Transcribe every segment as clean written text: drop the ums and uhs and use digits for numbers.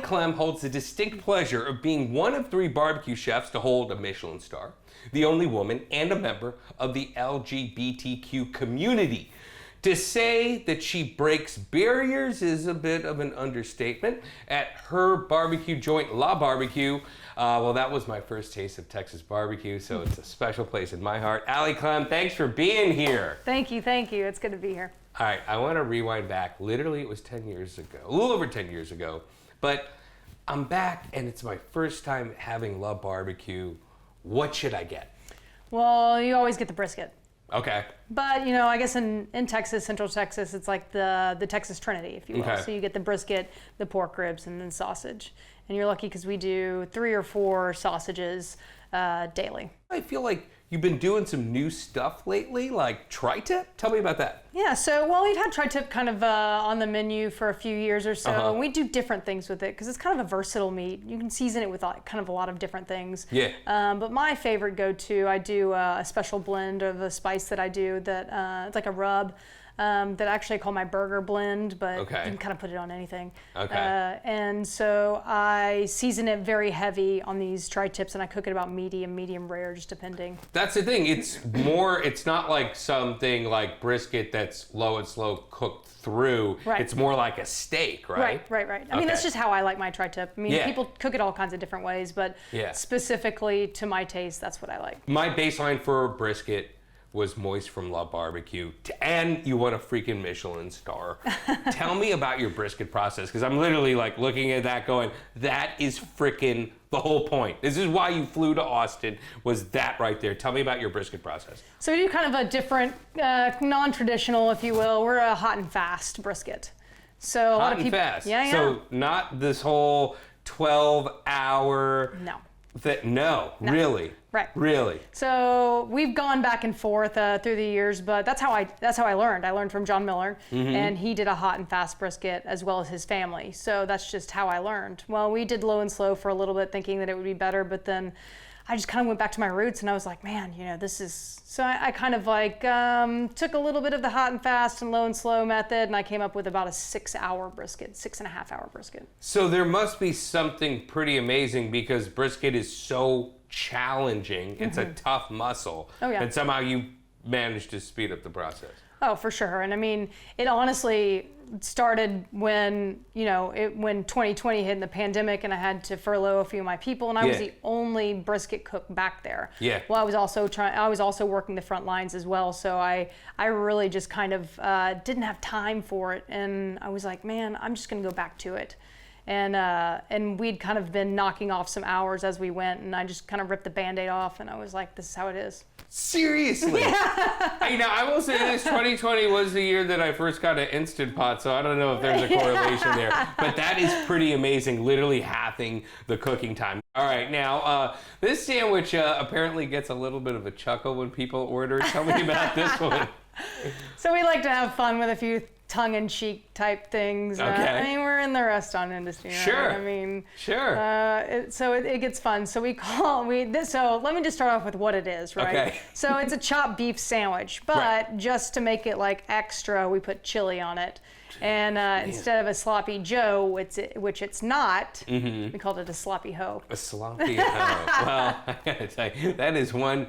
Klemm holds the distinct pleasure of being one of 3 barbecue chefs to hold a Michelin star, the only woman and a member of the LGBTQ community. To say that she breaks barriers is a bit of an understatement. At her barbecue joint, La Barbecue, well, that was my first taste of Texas barbecue, so it's a special place in my heart. Klemm, thanks for being here. Thank you. It's good to be here. All right, I want to rewind back. Literally, it was 10 years ago, a little over 10 years ago, but I'm back and it's my first time having La Barbecue. What should I get? Well, you always get the brisket. Okay. But, you know, I guess in Texas, Central Texas, it's like the Texas Trinity, if you will. Okay. So you get the brisket, the pork ribs, and then sausage. And you're lucky because we do 3 or 4 sausages daily. I feel like you've been doing some new stuff lately, like tri-tip? Tell me about that. Yeah, so, well, we've had tri-tip kind of on the menu for a few years or so. And we do different things with it because it's kind of a versatile meat. You can season it with kind of a lot of different things. Yeah. But my favorite go-to, I do a special blend of a spice that I do that it's like a rub. That I actually call my burger blend, but you can kind of put it on anything. Okay. And so I season it very heavy on these tri-tips, and I cook it about medium rare, just depending. That's the thing. It's more. It's not like something like brisket that's low and slow cooked through. Right. It's more like a steak, right? Right. I mean, that's just how I like my tri-tip. I mean, people cook it all kinds of different ways, but specifically to my taste, that's what I like. My baseline for brisket was moist from La Barbecue, and you won a freaking Michelin star. Tell me about your brisket process, because I'm literally like looking at that going, that is freaking the whole point. This is why you flew to Austin, was that right there. Tell me about your brisket process. So we do kind of a different, non-traditional, if you will. We're a hot and fast brisket. So a lot of people, fast. Yeah. So not this whole 12-hour. No. Really. Right. Really. So we've gone back and forth through the years, but that's how I learned. I learned from John Miller, and he did a hot and fast brisket as well as his family. So that's just how I learned. Well, we did low and slow for a little bit, thinking that it would be better, but then I just kind of went back to my roots, and I was like, man, you know, this is. So I kind of like took a little bit of the hot and fast and low and slow method, and I came up with about a 6-hour brisket, 6.5-hour brisket. So there must be something pretty amazing, because brisket is so challenging. It's a tough muscle. Oh, yeah. And somehow you managed to speed up the process. Oh, for sure. And I mean, it honestly started when, when 2020 hit in the pandemic, and I had to furlough a few of my people, and I was the only brisket cook back there. Yeah. Well, I was also working the front lines as well, so I really just kind of didn't have time for it, and I was like, man, I'm just going to go back to it. And we'd kind of been knocking off some hours as we went, and I just kind of ripped the Band-Aid off, and I was like, this is how it is. Seriously? Yeah. I will say this, 2020 was the year that I first got an Instant Pot, so I don't know if there's a correlation there. But that is pretty amazing, literally halving the cooking time. All right, now, this sandwich apparently gets a little bit of a chuckle when people order. Tell me about this one. So we like to have fun with a few tongue-in-cheek type things. Okay. I mean, we're in the restaurant industry, right? Sure. I mean, sure. So it gets fun. So so let me just start off with what it is, right? Okay. So it's a chopped beef sandwich, but just to make it like extra, we put chili on it. And instead of a sloppy Joe, which it's not, we called it a sloppy hoe. A sloppy hoe. Well, I gotta tell you, that is one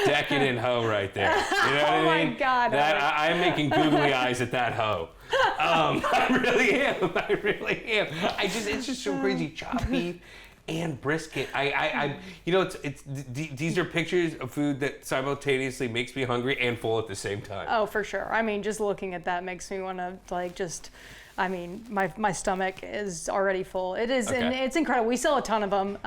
decadent hoe right there. You know what I mean? Oh my God. I'm making googly eyes at that hoe. I really am. It's just so crazy. Chopped beef and brisket. These are pictures of food that simultaneously makes me hungry and full at the same time. Oh, for sure. I mean, just looking at that makes me want to my stomach is already full. It is, and it's incredible. We sell a ton of them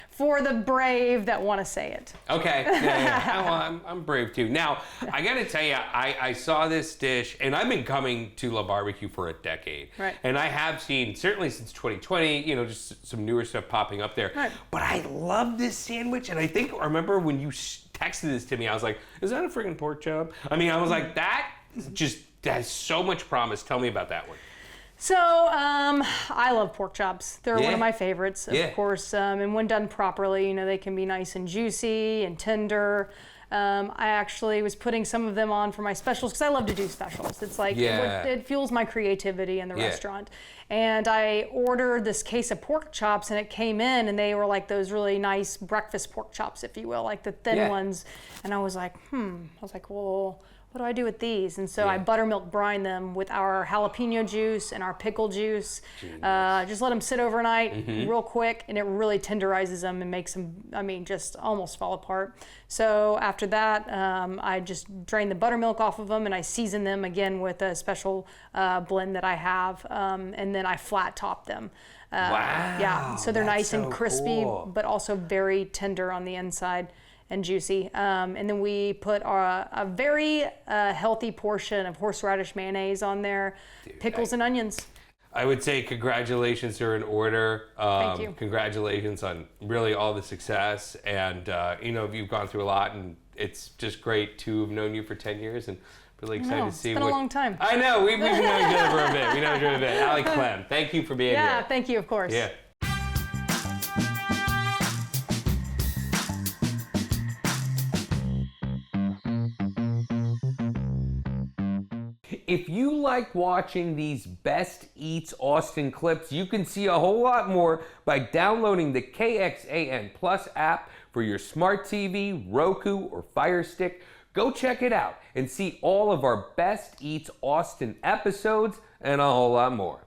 for the brave that want to say it. Okay, yeah. Well, I'm brave too. Now, I got to tell you, I saw this dish, and I've been coming to La Barbecue for a decade. Right. And I have seen, certainly since 2020, just some newer stuff popping up there. Right. But I love this sandwich, and I remember when you texted this to me, I was like, is that a freaking pork chop? I mean, I was like, that has so much promise. Tell me about that one. So I love pork chops. They're one of my favorites, of course. And when done properly, they can be nice and juicy and tender. I actually was putting some of them on for my specials because I love to do specials. It's like it fuels my creativity in the restaurant. And I ordered this case of pork chops, and it came in, and they were like those really nice breakfast pork chops, if you will, like the thin ones. And I was like, well, what do I do with these? And so I buttermilk brine them with our jalapeno juice and our pickle juice. Just let them sit overnight real quick, and it really tenderizes them and makes them, I mean, just almost fall apart. So after that, I just drain the buttermilk off of them, and I season them again with a special blend that I have, and then I flat top them. Wow. Yeah, so they're nice and so crispy, cool. but also very tender on the inside and juicy. And then we put a very healthy portion of horseradish mayonnaise on there, pickles and onions. I would say congratulations are in order. Thank you. Congratulations on really all the success. And, you've gone through a lot, and it's just great to have known you for 10 years and really excited to see it's been a long time. I know, we've known each other for a bit. We know each other a bit. Allie Klemm, thank you for being here. Yeah, thank you, of course. Yeah. If you like watching these Best Eats Austin clips, you can see a whole lot more by downloading the KXAN Plus app for your smart TV, Roku, or Fire Stick. Go check it out and see all of our Best Eats Austin episodes and a whole lot more.